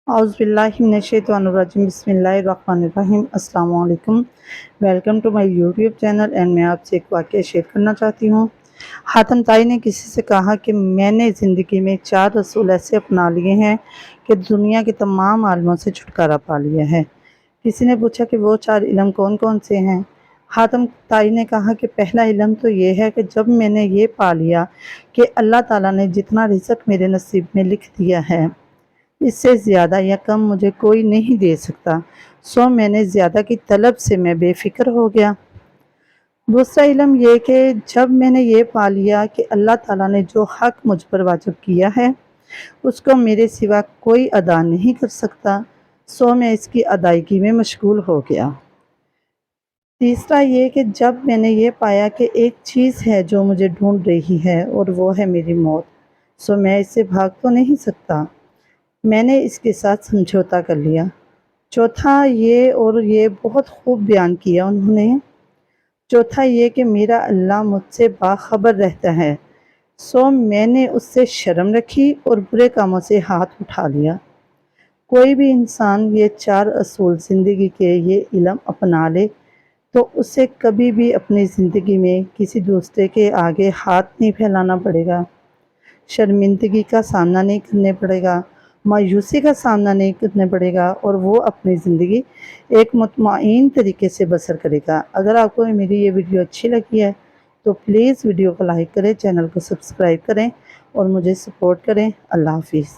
औज़ुबिल्लाहिमिनश्शैतानिर्रजीम बिस्मिल्लाहिर्रहमानिर्रहीम अस्सलाम वालेकुम। Welcome to my YouTube channel and मैं आपसे एक वाक़या शेयर करना चाहती हूँ। हातम ताई ने किसी से कहा कि मैंने ज़िंदगी में 4 रसूल ऐसे अपना लिए हैं कि दुनिया के तमाम आलमों से छुटकारा पा लिया है। किसी ने पूछा कि वो 4 इल्म कौन कौन से हैं। हातम ताई ने कहा कि पहला इल्म तो ये है कि जब मैंने ये पा लिया कि अल्लाह ताला ने जितना रिज़्क मेरे नसीब में लिख दिया है, इससे ज़्यादा या कम मुझे कोई नहीं दे सकता, सो मैंने ज़्यादा की तलब से मैं बेफ़िक्र हो गया। दूसरा इल्म ये कि जब मैंने ये पा लिया कि अल्लाह ताला ने जो हक़ मुझ पर वाजिब किया है, उसको मेरे सिवा कोई अदा नहीं कर सकता, सो मैं इसकी अदायगी में मशगूल हो गया। तीसरा ये कि जब मैंने ये पाया कि एक चीज़ है जो मुझे ढूंढ रही है और वो है मेरी मौत, सो मैं इससे भाग तो नहीं सकता, मैंने इसके साथ समझौता कर लिया। चौथा ये और ये बहुत खूब बयान किया उन्होंने। चौथा ये कि मेरा अल्लाह मुझसे बाखबर रहता है, सो मैंने उससे शर्म रखी और बुरे कामों से हाथ उठा लिया। कोई भी इंसान ये 4 असूल ज़िंदगी के ये इल्म अपना ले तो उसे कभी भी अपनी ज़िंदगी में किसी दूसरे के आगे हाथ नहीं फैलाना पड़ेगा, शर्मिंदगी का सामना नहीं करने पड़ेगा, मायूसी का सामना नहीं करना पड़ेगा और वो अपनी ज़िंदगी एक मुतमईन तरीके से बसर करेगा। अगर आपको मेरी ये वीडियो अच्छी लगी है तो प्लीज़ वीडियो को लाइक करें, चैनल को सब्सक्राइब करें और मुझे सपोर्ट करें। अल्लाह हाफ़िज़।